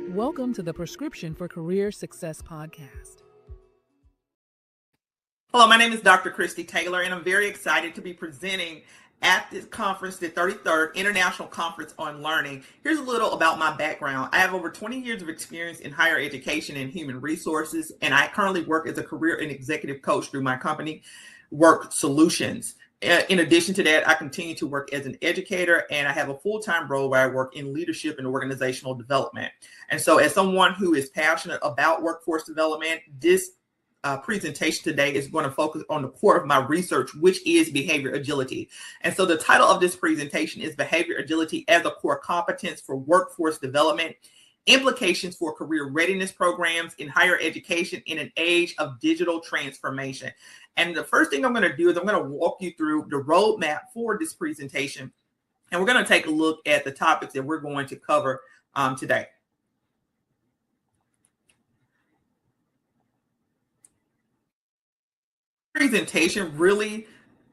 Welcome to the Prescription for Career Success podcast. Hello, my name is Dr. Christy Taylor, and I'm very excited to be presenting at this conference, the 33rd International Conference on Learning. Here's a little about my background. I have over 20 years of experience in higher education and human resources, and I currently work as a career and executive coach through my company, Work Solutions. In addition to that, I continue to work as an educator, and I have a full-time role where I work in leadership and organizational development. And so as someone who is passionate about workforce development, this presentation today is going to focus on the core of my research, which is behavior agility. And so the title of this presentation is Behavior Agility as a Core Competence for Workforce Development, Implications for Career Readiness Programs in Higher Education in an Age of Digital Transformation. And the first thing I'm going to do is I'm going to walk you through the roadmap for this presentation. And we're going to take a look at the topics that we're going to cover today. Presentation really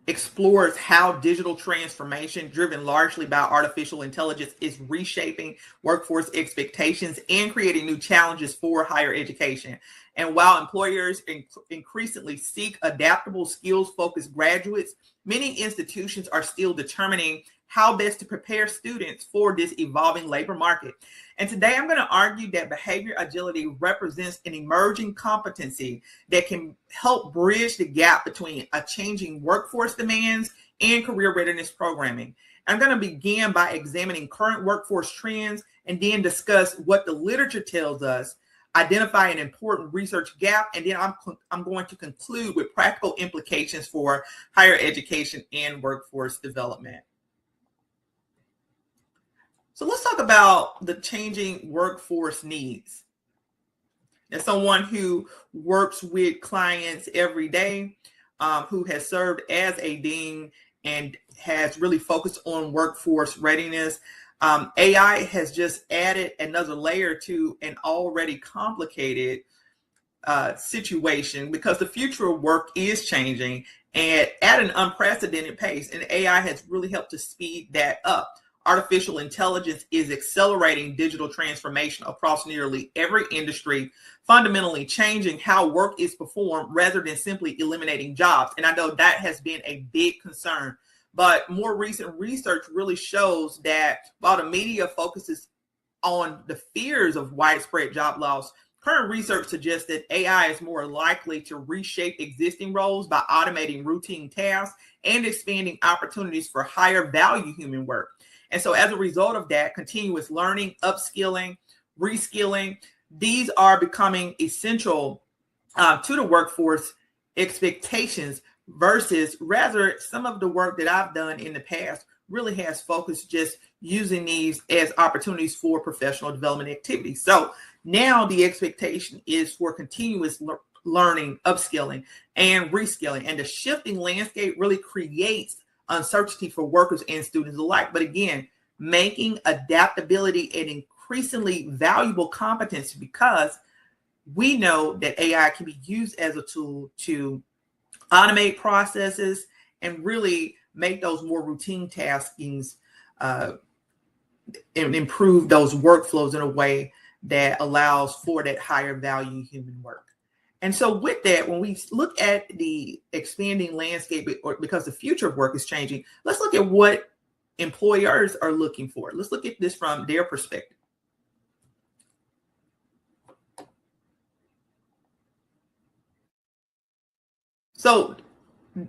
explores how digital transformation, driven largely by artificial intelligence, is reshaping workforce expectations and creating new challenges for higher education. And while employers increasingly seek adaptable, skills-focused graduates, many institutions are still determining how best to prepare students for this evolving labor market. And today I'm going to argue that behavior agility represents an emerging competency that can help bridge the gap between a changing workforce demands and career readiness programming. I'm going to begin by examining current workforce trends and then discuss what the literature tells us, identify an important research gap, and then I'm going to conclude with practical implications for higher education and workforce development. So let's talk about the changing workforce needs. As someone who works with clients every day, who has served as a dean and has really focused on workforce readiness, AI has just added another layer to an already complicated situation, because the future of work is changing and at an unprecedented pace, and AI has really helped to speed that up. Artificial intelligence is accelerating digital transformation across nearly every industry, fundamentally changing how work is performed rather than simply eliminating jobs. And I know that has been a big concern, but more recent research really shows that while the media focuses on the fears of widespread job loss, current research suggests that AI is more likely to reshape existing roles by automating routine tasks and expanding opportunities for higher value human work. And so as a result of that, continuous learning, upskilling, reskilling, these are becoming essential to the workforce expectations, versus rather some of the work that I've done in the past really has focused just using these as opportunities for professional development activities. So now the expectation is for continuous learning, upskilling, and reskilling. And the shifting landscape really creates uncertainty for workers and students alike. But again, making adaptability an increasingly valuable competence, because we know that AI can be used as a tool to automate processes and really make those more routine taskings and improve those workflows in a way that allows for that higher value human work. And so with that, when we look at the expanding landscape, or because the future of work is changing, let's look at what employers are looking for. Let's look at this from their perspective. So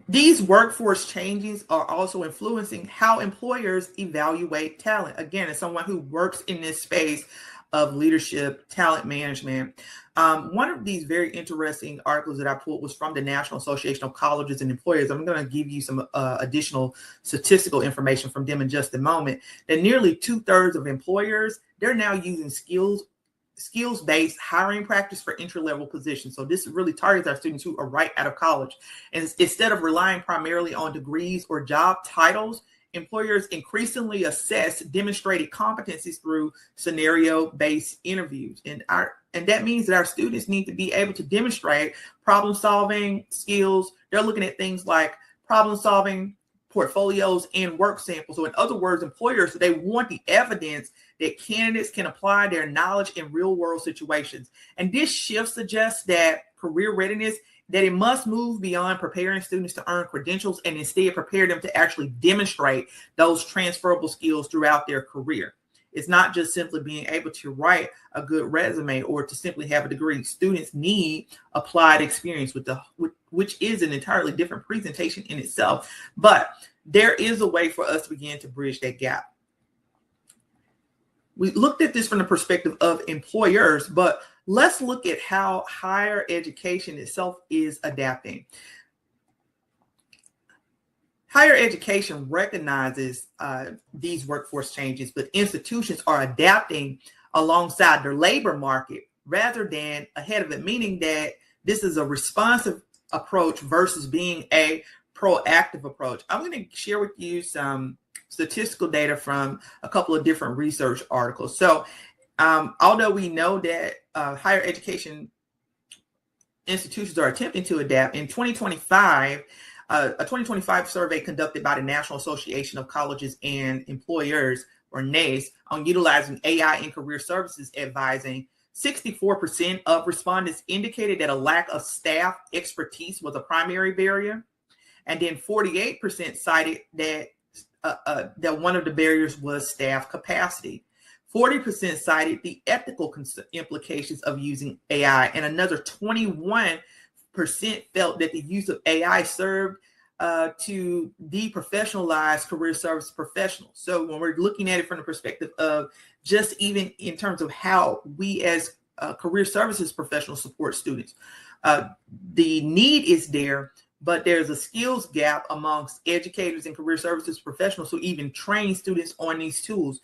these workforce changes are also influencing how employers evaluate talent. Again, as someone who works in this space of leadership, talent management, one of these very interesting articles that I pulled was from the National Association of Colleges and Employers. I'm going to give you some additional statistical information from them in just a moment. That nearly 2/3 of employers, they're now using skills-based hiring practice for entry-level positions. So this really targets our students who are right out of college. And instead of relying primarily on degrees or job titles, employers increasingly assess demonstrated competencies through scenario-based interviews. And that means that our students need to be able to demonstrate problem-solving skills. They're looking at things like problem-solving, portfolios, and work samples. So in other words, employers, they want the evidence that candidates can apply their knowledge in real world situations. And this shift suggests that career readiness, that it must move beyond preparing students to earn credentials and instead prepare them to actually demonstrate those transferable skills throughout their career. It's not just simply being able to write a good resume or to simply have a degree. Students need applied experience which is an entirely different presentation in itself. But there is a way for us to begin to bridge that gap. We looked at this from the perspective of employers, but let's look at how higher education itself is adapting. Higher education recognizes these workforce changes, but institutions are adapting alongside their labor market rather than ahead of it, meaning that this is a responsive approach versus being a proactive approach. I'm going to share with you some statistical data from a couple of different research articles. So although we know that higher education institutions are attempting to adapt, in 2025, a 2025 survey conducted by the National Association of Colleges and Employers, or NACE, on utilizing AI in career services advising, 64% of respondents indicated that a lack of staff expertise was a primary barrier. And then 48% cited that that one of the barriers was staff capacity. 40% cited the ethical implications of using AI, and another 21% felt that the use of AI served to deprofessionalize career service professionals. So when we're looking at it from the perspective of just even in terms of how we as career services professionals support students, the need is there, but there's a skills gap amongst educators and career services professionals who even train students on these tools.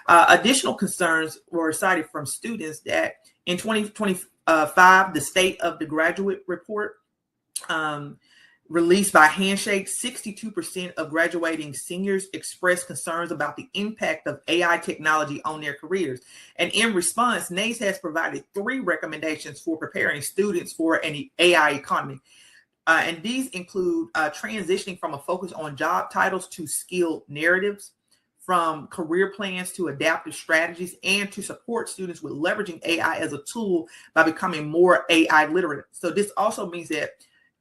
Additional concerns were cited from students that in 2025, the State of the Graduate Report released by Handshake, 62% of graduating seniors expressed concerns about the impact of AI technology on their careers. And in response, NACE has provided 3 recommendations for preparing students for an AI economy. And these include transitioning from a focus on job titles to skill narratives, from career plans to adaptive strategies, and to support students with leveraging AI as a tool by becoming more AI literate. So this also means that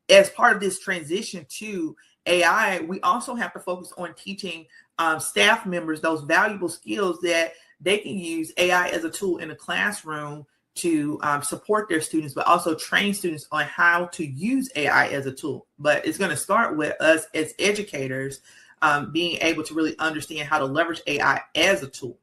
as part of this transition to AI, we also have to focus on teaching staff members those valuable skills that they can use AI as a tool in the classroom to support their students, but also train students on how to use AI as a tool. But it's going to start with us as educators being able to really understand how to leverage AI as a tool.